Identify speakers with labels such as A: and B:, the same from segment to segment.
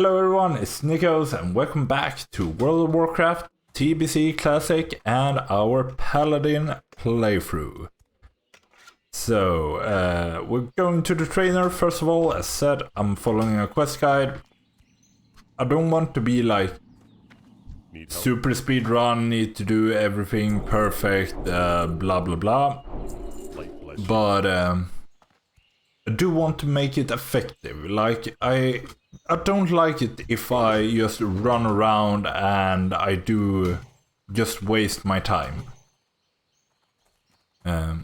A: Hello everyone, it's Nikos and welcome back to World of Warcraft TBC Classic and our Paladin playthrough. So, we're going to the trainer first of all. As said, I'm following a quest guide. I don't want to be like super speed run, need to do everything perfect, blah blah blah. But I do want to make it effective. Like I don't like it if I just run around and I do just waste my time. So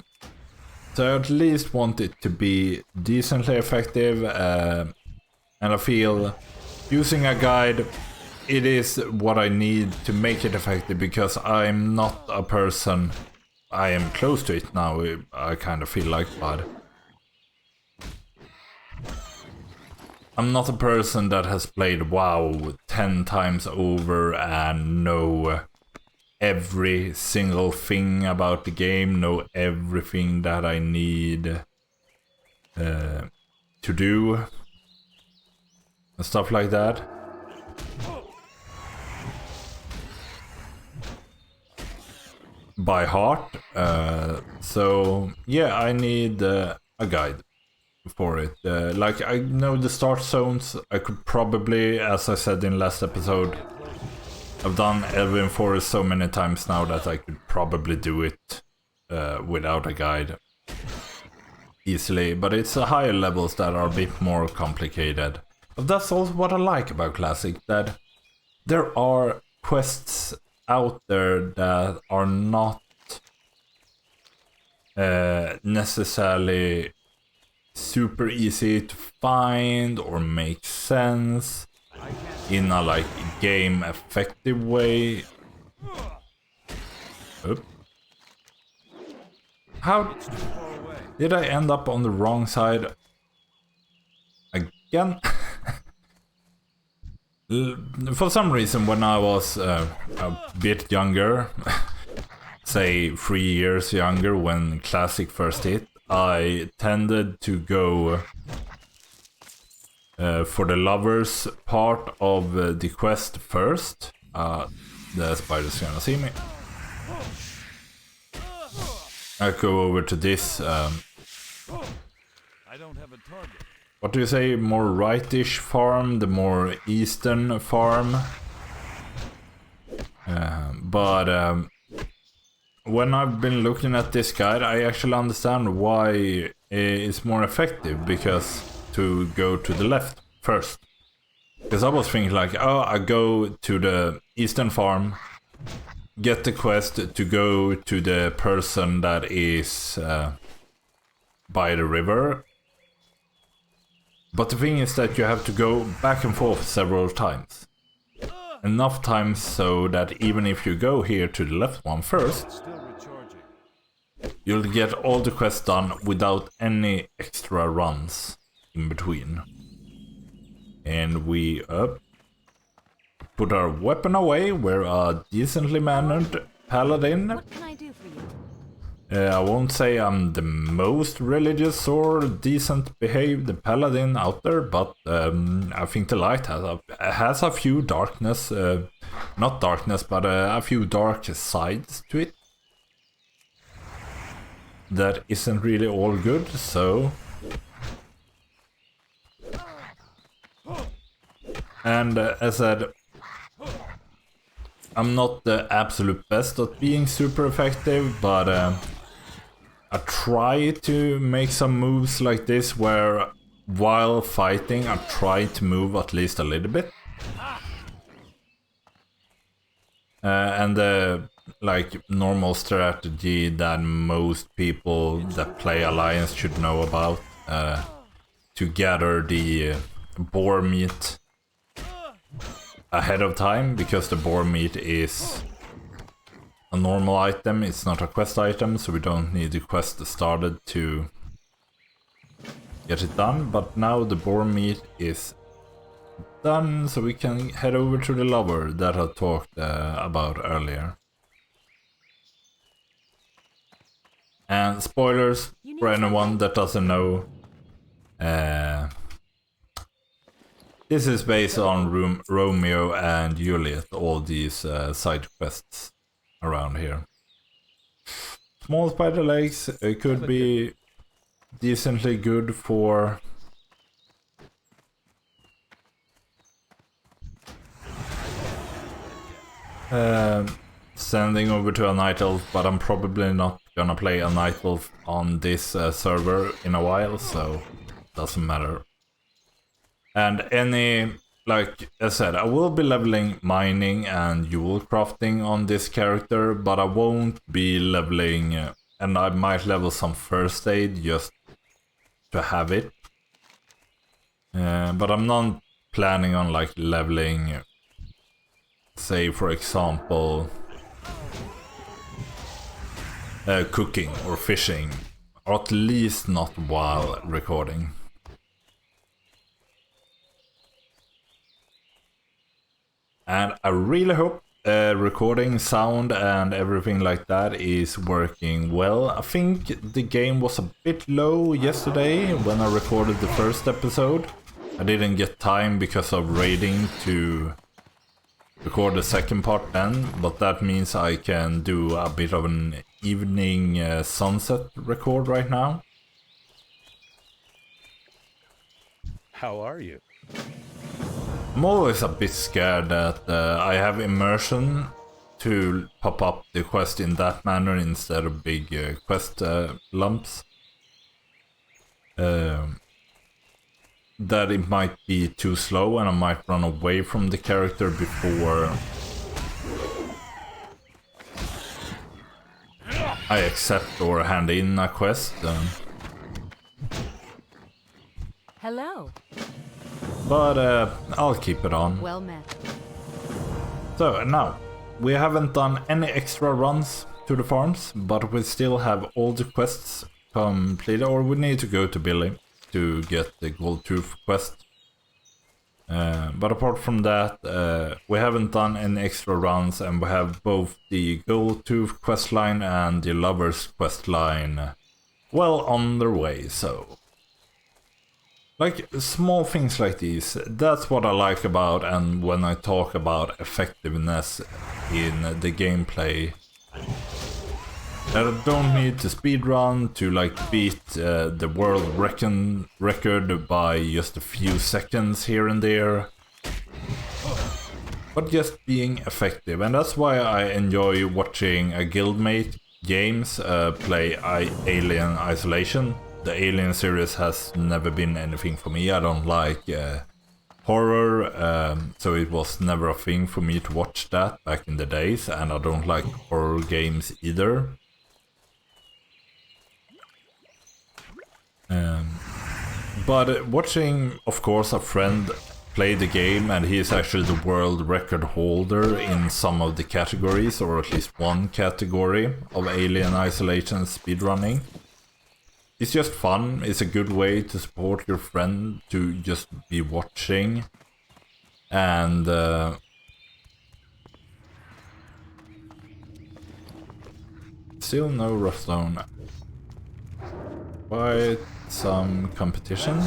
A: I at least want it to be decently effective, and I feel using a guide, it is what I need to make it effective, because I'm not a person, I am close to it now, I kind of feel like, but I'm not a person that has played WoW 10 times over and know every single thing about the game, know everything that I need to do, and stuff like that. By heart. So yeah, I need a guide for it. Like, I know the start zones. I could probably, as I said in last episode, I've done Elwynn Forest so many times now that I could probably do it without a guide easily, but it's the higher levels that are a bit more complicated. But that's also what I like about Classic, that there are quests out there that are not necessarily super easy to find or make sense in a like game effective way. Oop. How did I end up on the wrong side again? For some reason, when I was a bit younger, say 3 years younger, when Classic first hit, I tended to go for the lovers part of the quest first. The spider's gonna see me. I go over to this.
B: I don't have a target.
A: What do you say? More rightish farm, the more eastern farm. But when I've been looking at this guide, I actually understand why it's more effective, because to go to the left first. Because I was thinking like, oh, I go to the eastern farm, get the quest to go to the person that is by the river. But the thing is that you have to go back and forth several times. Enough times so that even if you go here to the left one first, you'll get all the quests done without any extra runs in between. And we put our weapon away. We're a decently mannered paladin.
C: What can I do for you?
A: I won't say I'm the most religious or decent behaved paladin out there, but I think the light has a few darkness, not darkness, but a few dark sides to it. That isn't really all good, so... And as I said, I'm not the absolute best at being super effective, but I try to make some moves like this where while fighting I try to move at least a little bit. And the like normal strategy that most people that play Alliance should know about, to gather the boar meat ahead of time, because the boar meat is a normal item, it's not a quest item, so we don't need the quest started to get it done. But now the boar meat is done, so we can head over to the lover that I talked about earlier. And spoilers for anyone that doesn't know, This is based on Romeo and Juliet, all these side quests around here. Small spider legs could be decently good for sending over to a Night Elf, but I'm probably not gonna play a Night Elf on this server in a while, so doesn't matter. And like I said, I will be leveling mining and jewel crafting on this character, but I won't be leveling, and I might level some first aid just to have it. But I'm not planning on like leveling, say for example, cooking or fishing, or at least not while recording. And I really hope recording sound and everything like that is working well. I think the game was a bit low yesterday when I recorded the first episode. I didn't get time because of raiding to record the second part then, but that means I can do a bit of an evening sunset record right now.
B: How are you?
A: I'm always a bit scared that I have immersion to pop up the quest in that manner instead of big quest lumps. That it might be too slow and I might run away from the character before I accept or hand in a quest.
C: Hello.
A: But I'll keep it on.
C: Well met.
A: So now, we haven't done any extra runs to the farms, but we still have all the quests completed, or we need to go to Billy to get the gold tooth quest. But apart from that, we haven't done any extra runs, and we have both the gold tooth quest line and the lovers quest line well on their way, so... Like, small things like these, that's what I like about, and when I talk about effectiveness in the gameplay. That I don't need to speedrun to like beat the world record by just a few seconds here and there. But just being effective, and that's why I enjoy watching a guildmate James play Alien Isolation. The Alien series has never been anything for me. I don't like horror, so it was never a thing for me to watch that back in the days, and I don't like horror games either. But watching, of course, a friend play the game, and he is actually the world record holder in some of the categories, or at least one category of Alien Isolation speedrunning. It's just fun. It's a good way to support your friend, to just be watching. And still no rough zone. Quite some competition.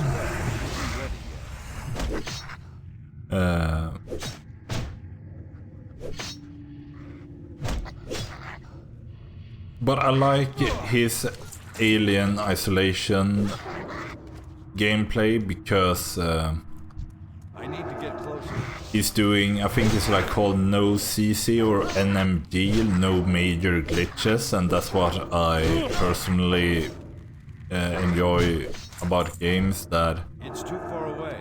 A: But I like his Alien Isolation gameplay because
B: I need to get closer.
A: He's doing, I think it's like called no CC or NMG, no major glitches, and that's what I personally enjoy about games. That
B: It's too far away.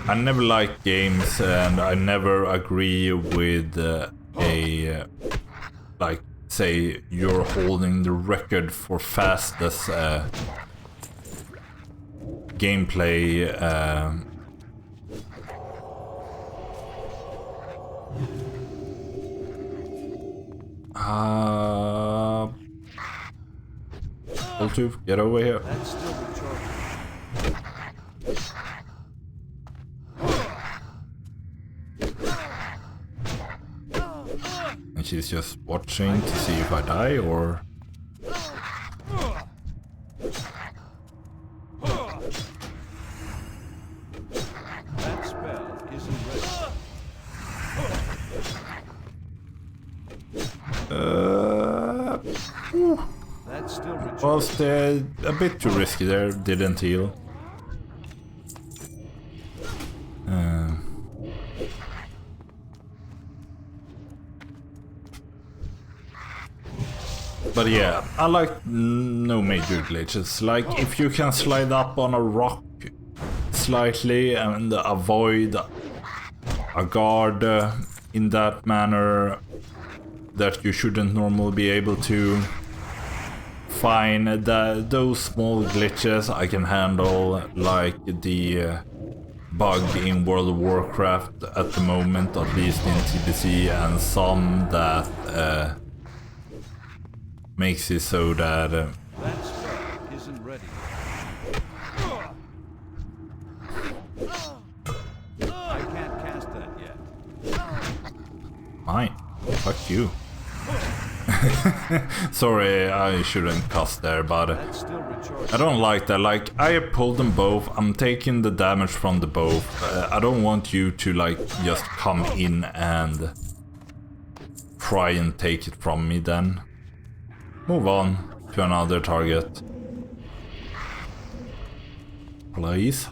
A: I never like games, and I never agree with like, say you're holding the record for fastest gameplay Bluetooth, get over here.
B: That's still recharging.
A: And she's just watching to see if I die, or...
B: That's
A: Was a bit too risky there, didn't heal. But yeah, I like no major glitches. Like if you can slide up on a rock slightly and avoid a guard in that manner that you shouldn't normally be able to. Fine, those small glitches I can handle, like the bug in World of Warcraft at the moment, at least in TBC, and some that makes it so that
B: That spell isn't ready. I can't cast that yet.
A: mine. Fuck you. Sorry, I shouldn't cuss there, but
B: That's still recharged.
A: I don't like that. Like, I pulled them both. I'm taking the damage from the both. I don't want you to, like, just come in and try and take it from me then. Move on to another target. Please.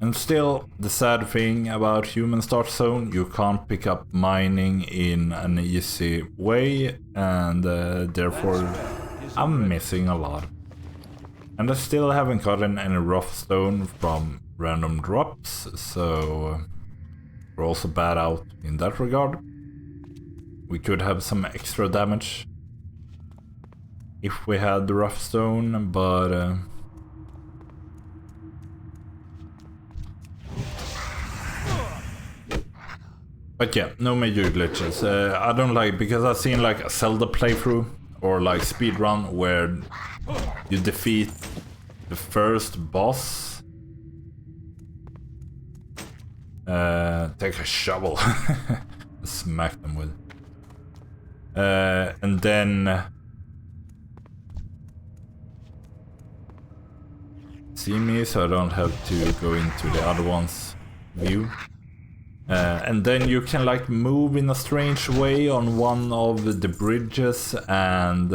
A: And still, the sad thing about Human Start Zone, you can't pick up mining in an easy way, and therefore I'm missing a lot. And I still haven't gotten any rough stone from random drops, so we're also bad out in that regard. We could have some extra damage if we had the rough stone, but yeah, no major glitches. I don't like, because I've seen like a Zelda playthrough or like speedrun where you defeat the first boss. Take a shovel, smack them with. And then see me, so I don't have to go into the other one's view. And then you can like move in a strange way on one of the bridges, and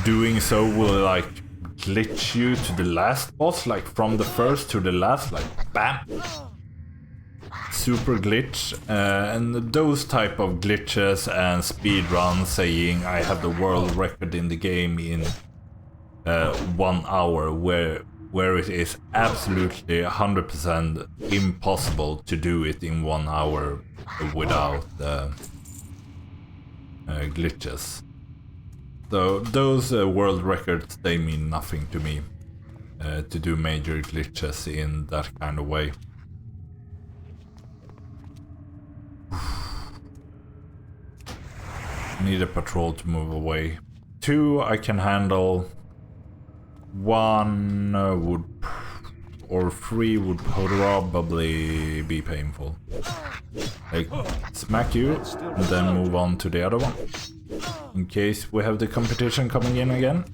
A: doing so will like glitch you to the last boss, like from the first to the last, like bam, super glitch. And those type of glitches and speedruns saying I have the world record in the game in 1 hour, where it is absolutely 100% impossible to do it in 1 hour without glitches. So those world records, they mean nothing to me, to do major glitches in that kind of way. Need a patrol to move away. 2 I can handle. 1 would, or 3 would probably be painful. Like, smack you, and then move on to the other one. In case we have the competition coming in again.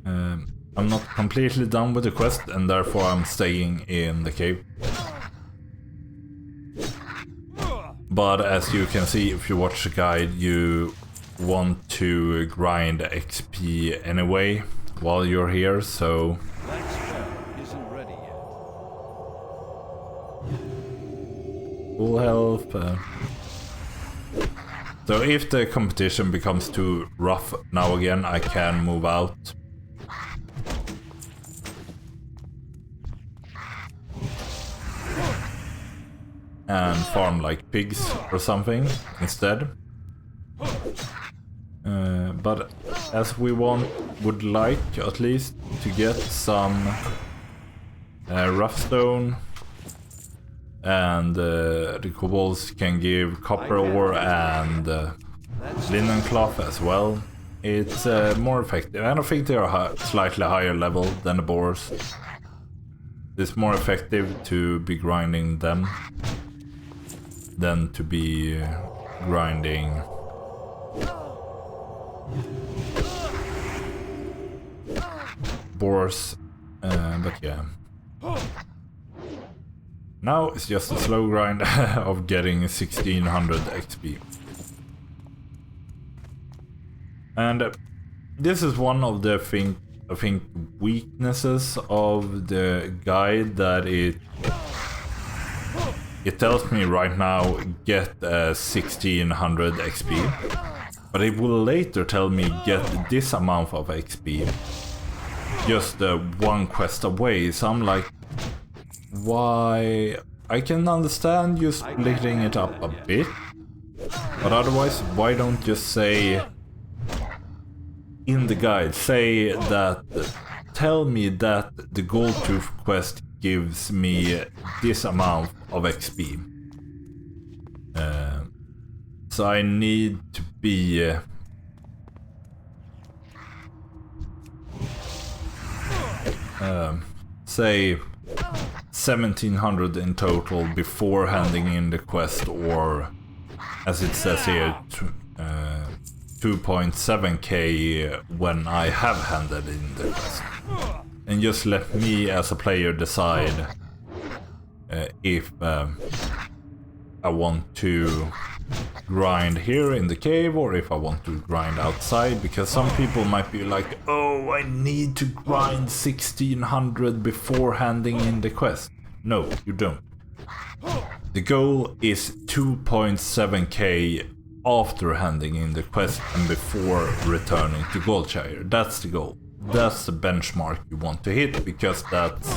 A: I'm not completely done with the quest, and therefore I'm staying in the cave. But as you can see, if you watch the guide, you want to grind XP anyway while you're here, so
B: That spell isn't ready yet.
A: full health. So if the competition becomes too rough now again, I can move out. And farm like pigs or something instead. But as we would like at least to get some rough stone, and the kobolds can give copper ore and linen cloth as well. It's more effective. I don't think they are slightly higher level than the boars. It's more effective to be grinding them than to be grinding boars, but yeah. Now it's just a slow grind of getting 1600 XP. And this is one of the I think weaknesses of the guide, that it tells me right now get 1600 XP, but it will later tell me get this amount of XP just one quest away. So I'm like, why? I can understand you splitting it up a bit, but otherwise, why don't just say in the guide, say that, tell me that the gold tooth quest gives me this amount of XP. So I need to be say 1700 in total before handing in the quest, or as it says here, 2.7k when I have handed in the quest. And just let me as a player decide if I want to grind here in the cave or if I want to grind outside, because some people might be like, oh, I need to grind 1600 before handing in the quest. No, you don't. The goal is 2.7k after handing in the quest and before returning to Goldshire. That's the goal. That's the benchmark you want to hit, because that's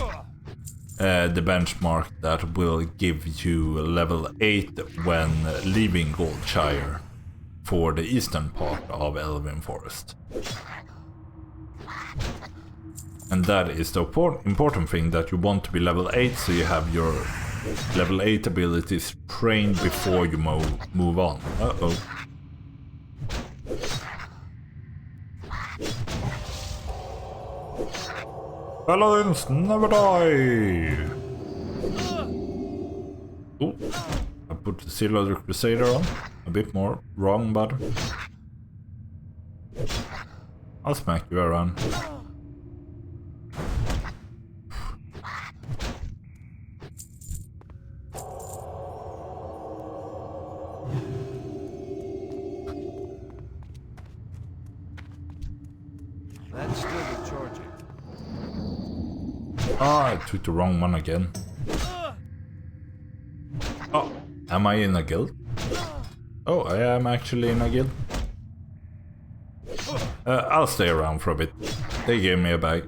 A: the benchmark that will give you level 8 when leaving Goldshire for the eastern part of Elwynn Forest. And that is the important thing, that you want to be level 8 so you have your level 8 abilities trained before you move on. Uh-oh. Paladins never die! Oh, I put the Silver Crusader on. A bit more wrong, but I'll smack you around.
B: That's still recharging.
A: Ah, I took the wrong one again. Oh, am I in a guild? Oh, I am actually in a guild. I'll stay around for a bit. They gave me a bag.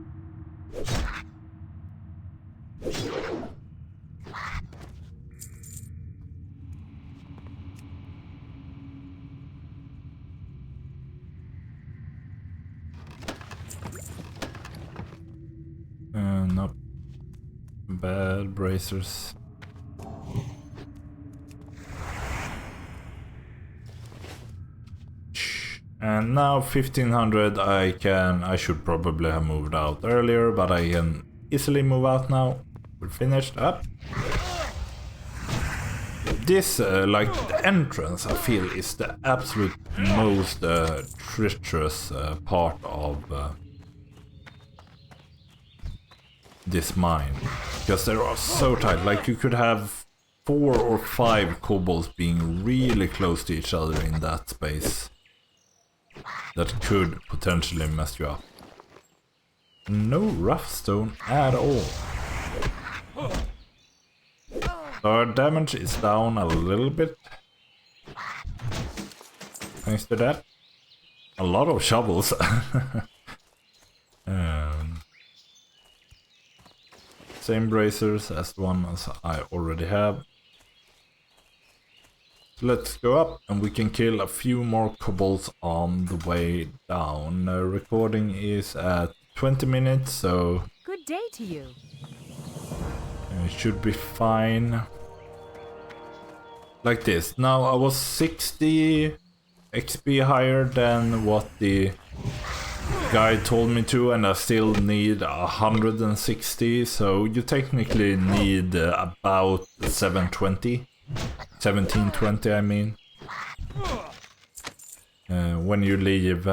A: Nope. Bad bracers. And now 1500 I should probably have moved out earlier, but I can easily move out now. We're finished up. This, like the entrance, I feel is the absolute most treacherous part of this mine, because they are so tight. Like you could have 4 or 5 kobolds being really close to each other in that space. That could potentially mess you up. No rough stone at all. Our damage is down a little bit. Thanks to that. A lot of shovels. Same bracers as the one as I already have. So let's go up and we can kill a few more kobolds on the way down. Recording is at 20 minutes, so
C: Good day to you.
A: it should be fine. Like this. Now I was 60 XP higher than what the guy told me to, and I still need 160, so you technically need about 720. 1720, I mean. When you leave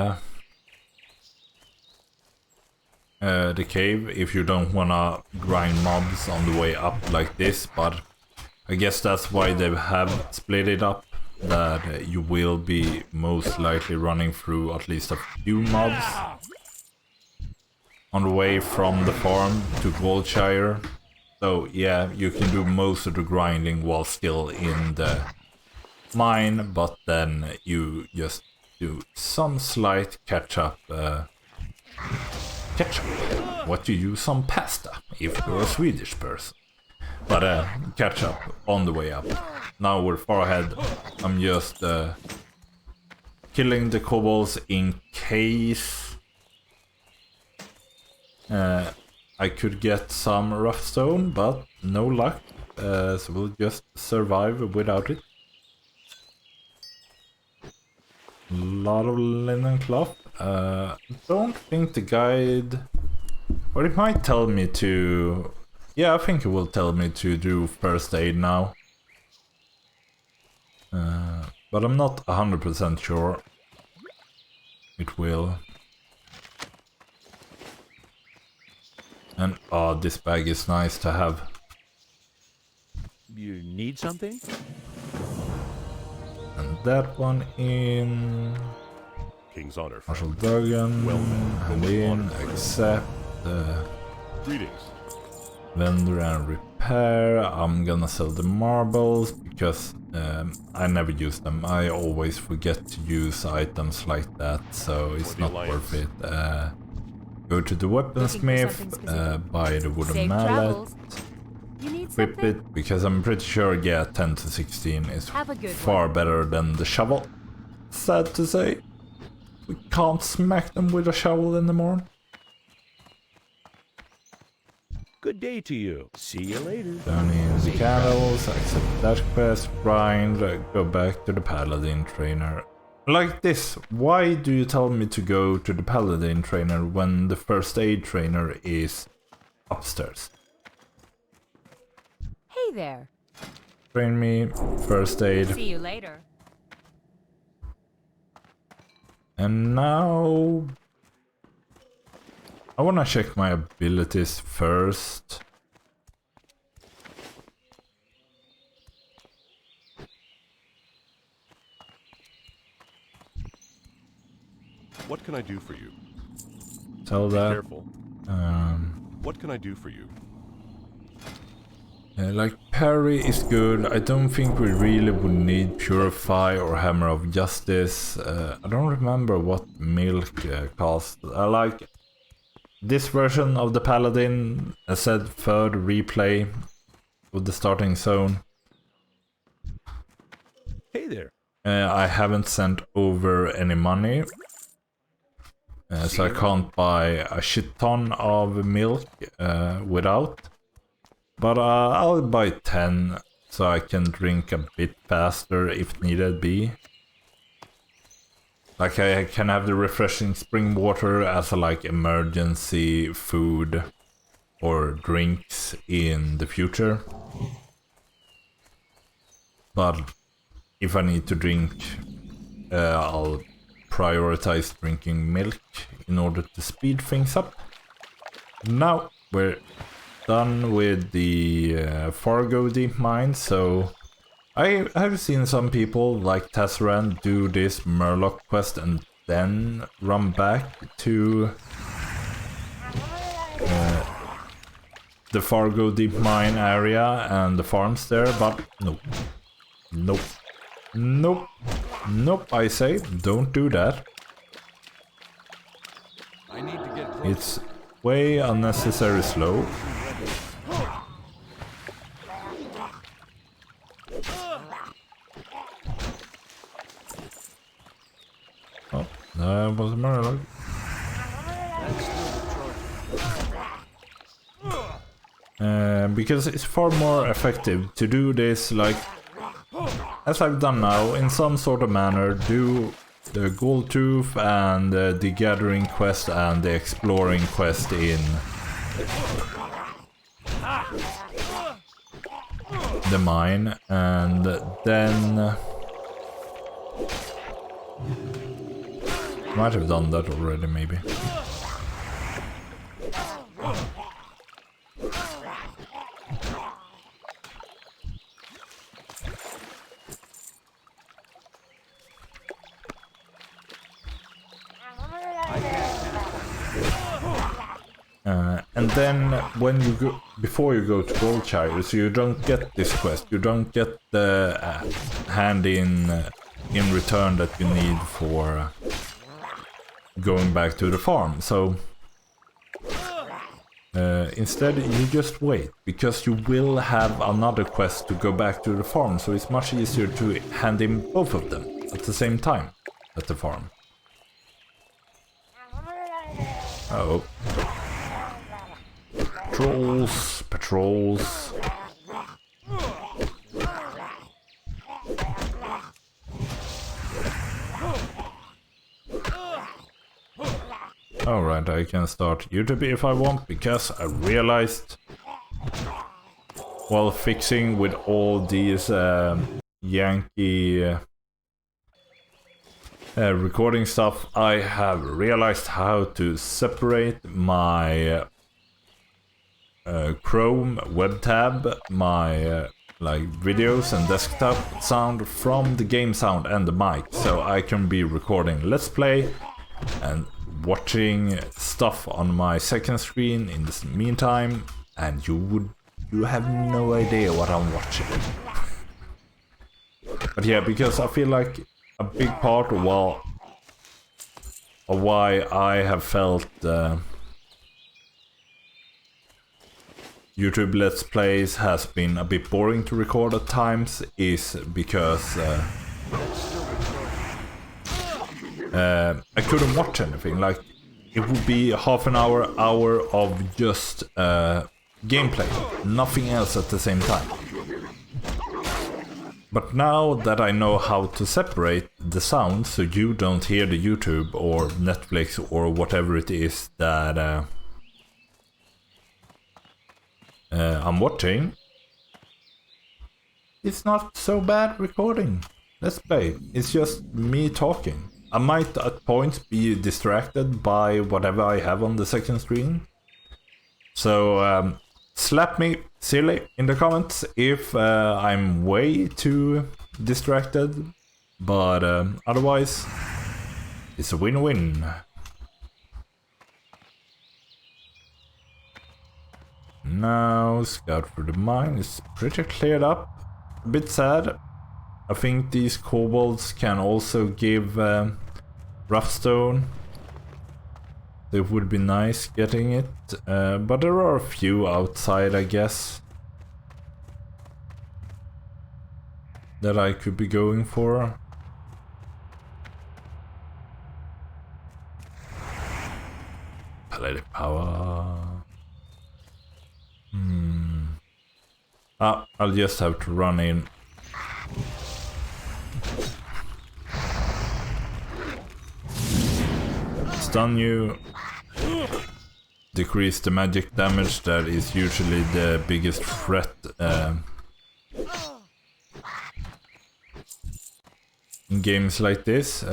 A: the cave, if you don't wanna grind mobs on the way up like this, but I guess that's why they have split it up. that you will be most likely running through at least a few mobs on the way from the farm to Goldshire. So yeah, you can do most of the grinding while still in the mine, but then you just do some slight catch-up. What you use on pasta, if you're a Swedish person. But catch up on the way up. Now we're far ahead. I'm just killing the kobolds in case I could get some rough stone, but no luck. So we'll just survive without it. A lot of linen cloth. Don't think the guide... Or it might tell me to... Yeah, I think it will tell me to do first aid now. But I'm not 100% sure. It will. And oh, this bag is nice to have.
D: You need something?
A: And that one in...
E: King's honor.
A: Marshall Duggan, and in, accept
E: Greetings.
A: vendor and repair. I'm gonna sell the marbles because I never use them. I always forget to use items like that, so it's not worth it. Go to the weaponsmith, buy the wooden
C: Safe
A: mallet,
C: travels. You need
A: equip
C: something?
A: it, because I'm pretty sure, yeah, 10 to 16 is
C: Have a good
A: far better than the shovel. Sad to say. We can't smack them with a shovel anymore.
D: Good day to you. See you later.
A: Turn in the candles, accept that quest, grind, go back to the Paladin trainer. Like this, why do you tell me to go to the Paladin trainer when the first aid trainer is upstairs?
C: Hey there.
A: Train me, first aid,
C: See you later.
A: and now... I wanna check my abilities first.
E: What can I do for you?
A: Tell
E: Be
A: that.
E: careful.
A: Um,
E: What can I do for you?
A: like parry is good. I don't think we really would need purify or hammer of justice. I don't remember what milk cost. I like this version of the paladin. I said third replay with the starting zone.
D: Hey there.
A: I haven't sent over any money, so I can't buy a shit ton of milk without. But I'll buy 10 so I can drink a bit faster if needed be. Like I can have the refreshing spring water as a like emergency food or drinks in the future. But if I need to drink, I'll prioritize drinking milk in order to speed things up. Now we're done with the Fargo deep mine, so I've seen some people like Tassaran do this Murloc quest and then run back to the Fargo deep mine area and the farms there, but nope. Nope. Nope. Nope, I say, don't do that.
B: I need to get close.
A: It's way unnecessary slow. Oh, that was a Murloc.
B: That's still the charge.
A: Because it's far more effective to do this like as I've done now, in some sort of manner, do the Gold Tooth and the Gathering quest and the Exploring quest in the mine, and then might have done that already, maybe. And then when you go, before you go to Gold Chires, you don't get this quest. You don't get the hand in return that you need for going back to the farm. So instead you just wait, because you will have another quest to go back to the farm. So it's much easier to hand in both of them at the same time at the farm. Oh. Patrols. Alright, I can start YouTube if I want, because I realized while fixing with all these Yankee recording stuff, I have realized how to separate my Chrome web tab, my like videos and desktop sound from the game sound and the mic, so I can be recording Let's Play and watching stuff on my second screen in the meantime, and you have no idea what I'm watching. But yeah, because I feel like a big part of why I have felt YouTube Let's Plays has been a bit boring to record at times is because I couldn't watch anything. Like, it would be half an hour of just gameplay, nothing else at the same time. But now that I know how to separate the sound so you don't hear the YouTube or Netflix or whatever it is that I'm watching, it's not so bad recording Let's Play. It's just me talking. I might at points be distracted by whatever I have on the second screen. So slap me silly in the comments if I'm way too distracted. But otherwise, it's a win-win. Now, scout through the mine is pretty cleared up. A bit sad. I think these kobolds can also give rough stone. It would be nice getting it, but there are a few outside, I guess, that I could be going for. Paladin power. I'll just have to run in. Stun you. Decrease the magic damage. That is usually the biggest threat in games like this.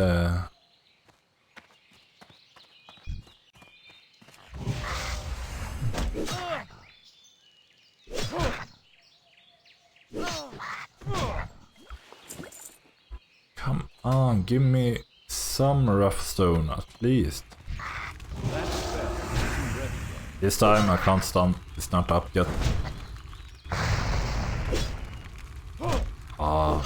A: Come on, give me some rough stone at least. This time I can't stun, it's not up yet. Oh,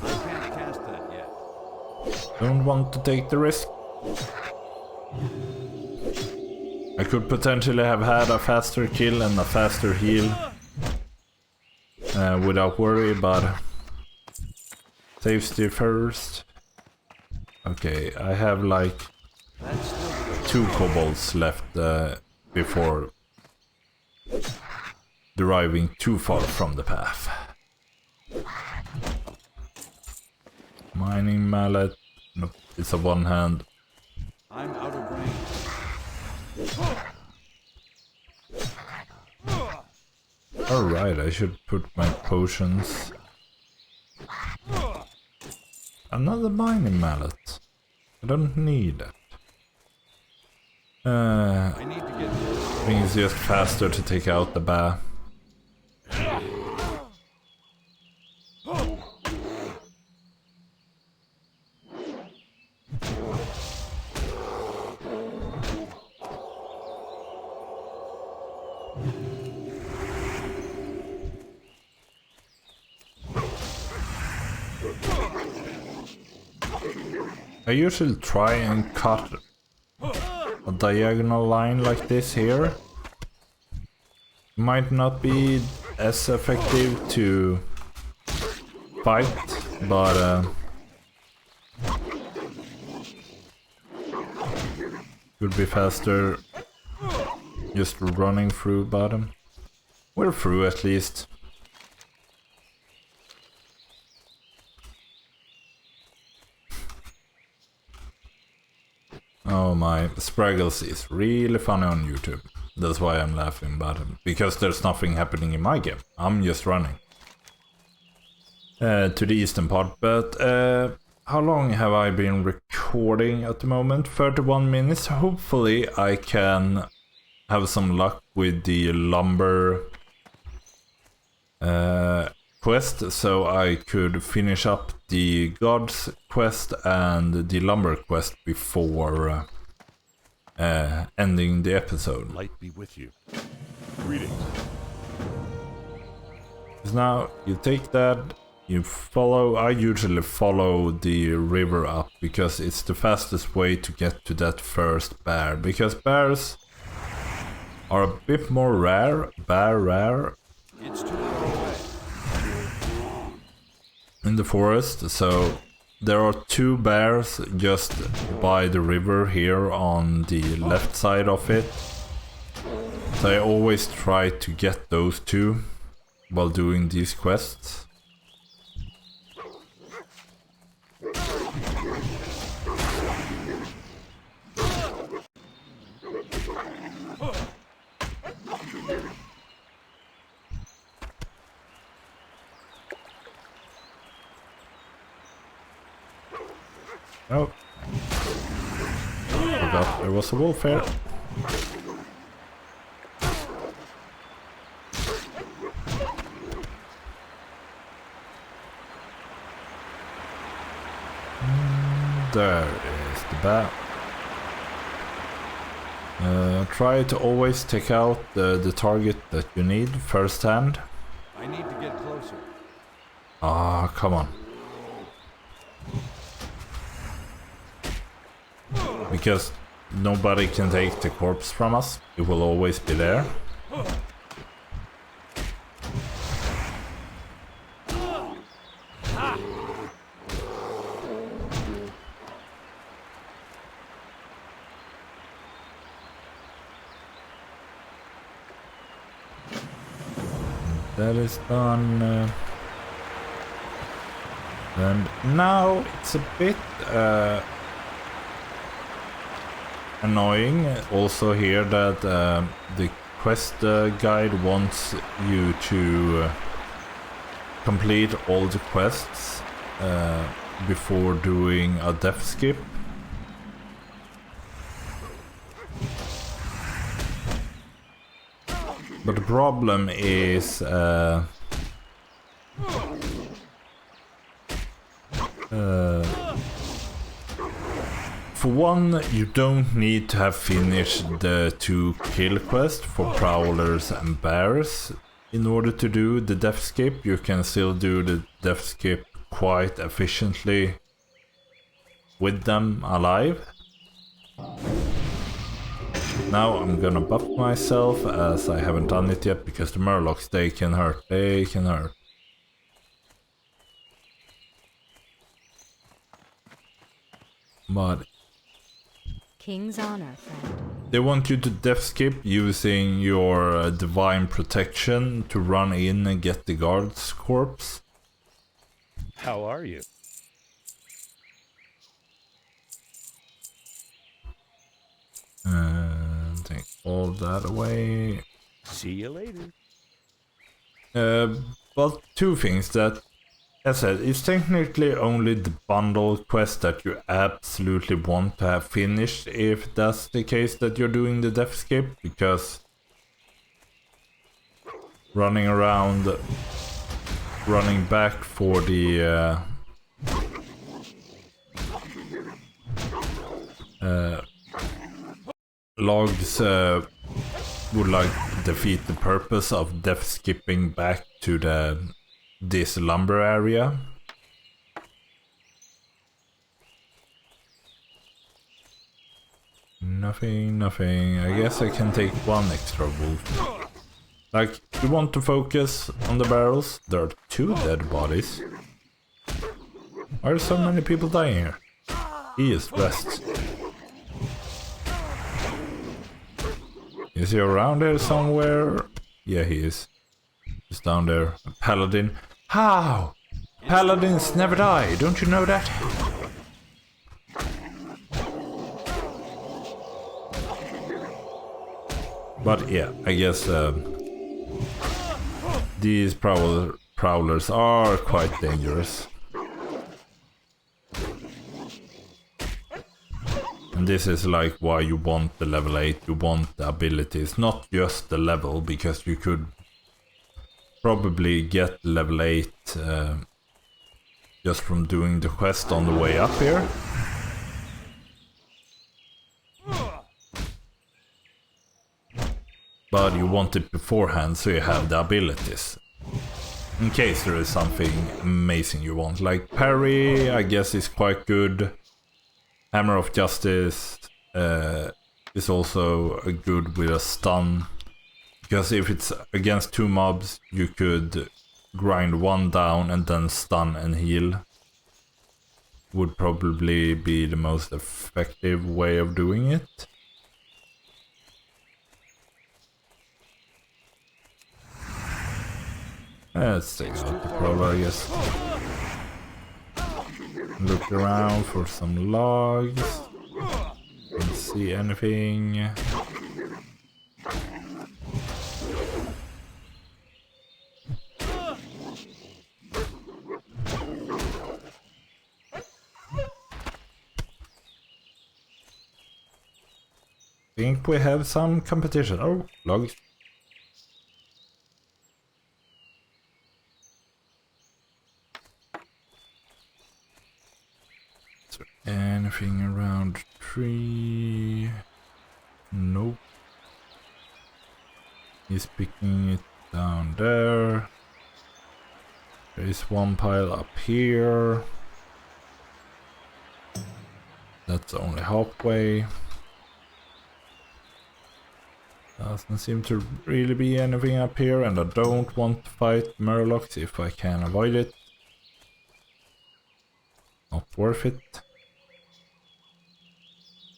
B: I can't cast that yet.
A: don't want to take the risk. I could potentially have had a faster kill and a faster heal without worry, but safety first. Okay, I have like 2 kobolds left before deriving too far from the path. Mining mallet. Nope, it's a one hand.
B: I'm out of range.
A: Alright, I should put my potions. Another mining mallet. I don't need it.
B: I need to get
A: I think it's just faster to take out the bear. I usually try and cut a diagonal line like this here. Might not be as effective to fight, but would be faster just running through bottom. We're through at least. Oh my, Spraggles is really funny on YouTube. That's why I'm laughing about him. Because there's nothing happening in my game. I'm just running. To the eastern part, but how long have I been recording at the moment? 31 minutes. Hopefully I can have some luck with the lumber quest, so I could finish up the gods quest and the lumber quest before ending the episode.
E: Light be with you. Greetings.
A: Now you take that, you follow. I usually follow the river up because it's the fastest way to get to that first bear, because bears are a bit more rare,
B: It's too far away.
A: in the forest. So there are 2 bears just by the river here on the left side of it. So I always try to get those 2 while doing these quests. Oh. Forgot there was a wolf here. There is the bat. Try to always take out the target that you need first hand.
B: I need to get closer.
A: Ah, come on. Because nobody can take the corpse from us. It will always be there. That is done. And now it's a bit annoying also here that the quest guide wants you to complete all the quests before doing a death skip. But the problem is for one, you don't need to have finished the 2 kill quests for prowlers and bears in order to do the death skip. You can still do the death skip quite efficiently with them alive. Now I'm gonna buff myself, as I haven't done it yet, because the murlocs, they can hurt. But
C: King's honor, friend.
A: they want you to death skip using your divine protection to run in and get the guard's corpse.
D: How are you?
A: And take all that away.
D: See you later.
A: But 2 things that, as I said, it's technically only the bundle quest that you absolutely want to have finished if that's the case that you're doing the death skip, because running around, running back for the logs would like defeat the purpose of death skipping back to this lumber area. Nothing, nothing. I guess I can take one extra wolf. Like, you want to focus on the barrels? There are 2 dead bodies. Why are so many people dying here? He is rest. Is he around here somewhere? Yeah, he is. He's down there. A paladin. How? Paladins never die, don't you know that? But yeah, I guess these prowlers are quite dangerous. And this is like why you want the level 8, you want the abilities, not just the level, because you could probably get level 8 just from doing the quest on the way up here. But you want it beforehand so you have the abilities. In case there is something amazing you want. Like parry, I guess is quite good. Hammer of Justice is also good with a stun. Because if it's against 2 mobs, you could grind 1 down and then stun and heal. Would probably be the most effective way of doing it. Let's take out the prowler, I guess. Look around for some logs. Don't see anything. Think we have some competition. Oh, logs. Anything around the tree? Nope. He's picking it down there. There is one pile up here. That's only halfway. Doesn't seem to really be anything up here, and I don't want to fight murlocs if I can avoid it. Not worth it.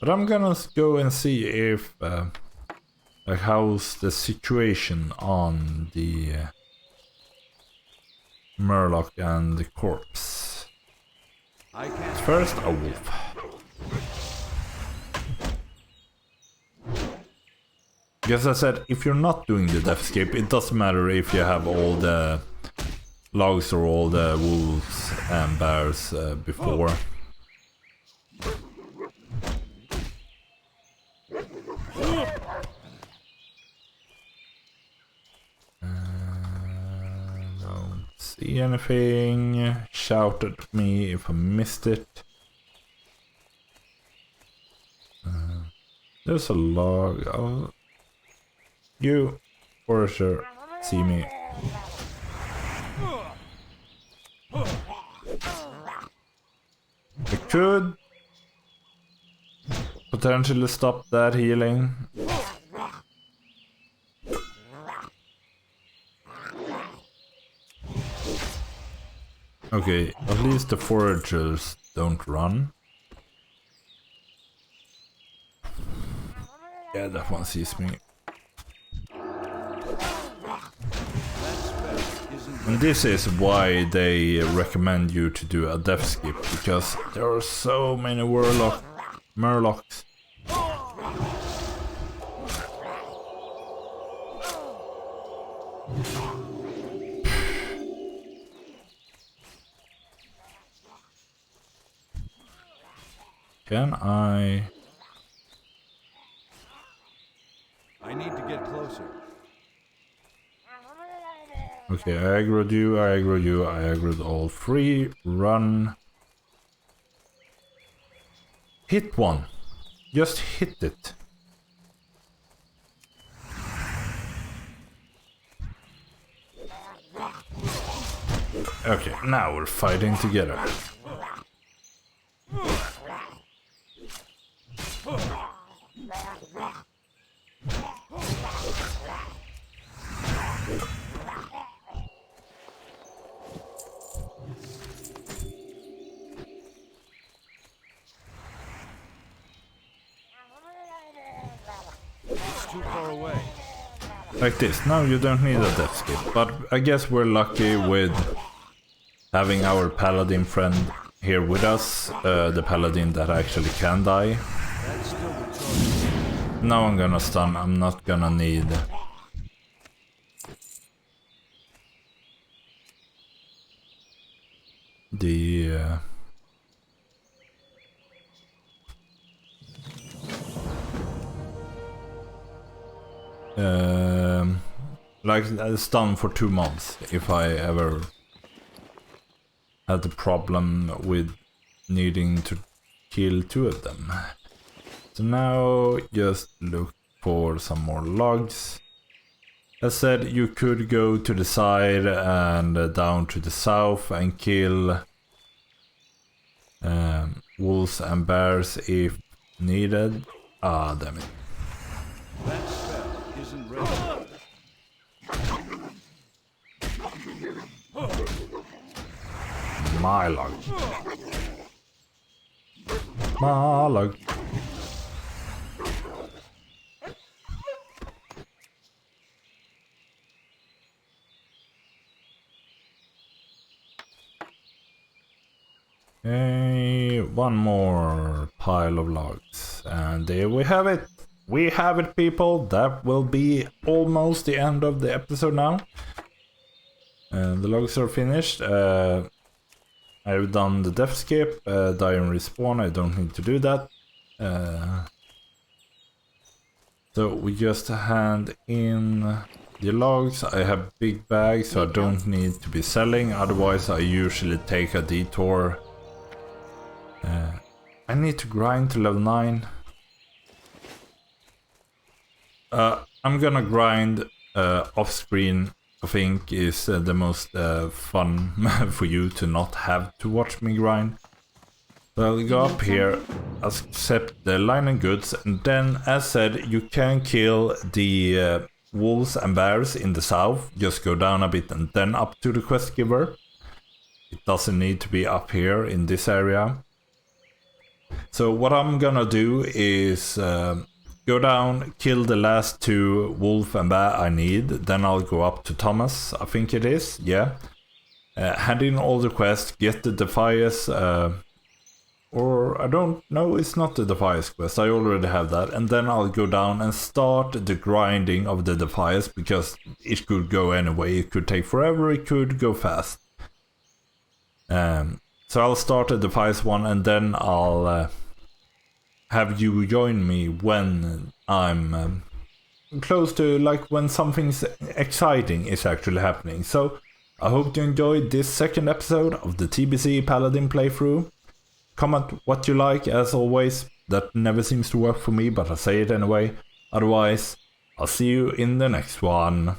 A: But I'm gonna go and see if like how's the situation on the murloc and the corpse. First, a wolf. Because I said, if you're not doing the deathscape, it doesn't matter if you have all the logs or all the wolves and bears before. Don't see anything. Shout at me if I missed it. There's a log. Oh. You, for sure, see me. I could potentially stop that healing. Okay, at least the foragers don't run. Yeah, that one sees me. And this is why they recommend you to do a death skip, because there are so many murlocs. Can I
B: need to get closer.
A: Okay, I aggroed you, I aggroed you, I aggroed all 3. Run. Hit one. Just hit it. Okay, now we're fighting together.
B: It's too far away.
A: Like this. No, you don't need a death skip. But I guess we're lucky with having our paladin friend here with us. The paladin that actually can die.
B: That's still the choice.
A: Now I'm gonna stun. I'm not gonna need... the... like stun for 2 months if I ever had the problem with needing to kill 2 of them. So now just look for some more logs. As said, you could go to the side and down to the south and kill wolves and bears if needed. Ah, damn it.
B: That spell isn't ready.
A: My log. My log. Okay, one more pile of logs. And there we have it. We have it, people. That will be almost the end of the episode now. The logs are finished. I've done the death skip, die and respawn. I don't need to do that. So we just hand in the logs. I have big bags, so I don't need to be selling. Otherwise, I usually take a detour. I need to grind to level 9. I'm gonna grind off screen. I think is the most fun for you to not have to watch me grind. So I'll go up here, accept the line and goods, and then as said, you can kill the wolves and bears in the south. Just go down a bit and then up to the quest giver. It doesn't need to be up here in this area. So what I'm gonna do is go down, kill the last 2 wolf and bear I need. Then I'll go up to Thomas, I think it is, yeah. Hand in all the quests, get the Defias, or I don't know, it's not the Defias quest, I already have that. And then I'll go down and start the grinding of the Defias, because it could go anyway, it could take forever, it could go fast. So I'll start the Defias one, and then I'll have you join me when I'm close to, like, when something exciting is actually happening. So I hope you enjoyed this second episode of the TBC Paladin playthrough. Comment what you like, as always. That never seems to work for me, but I say it anyway. Otherwise, I'll see you in the next one.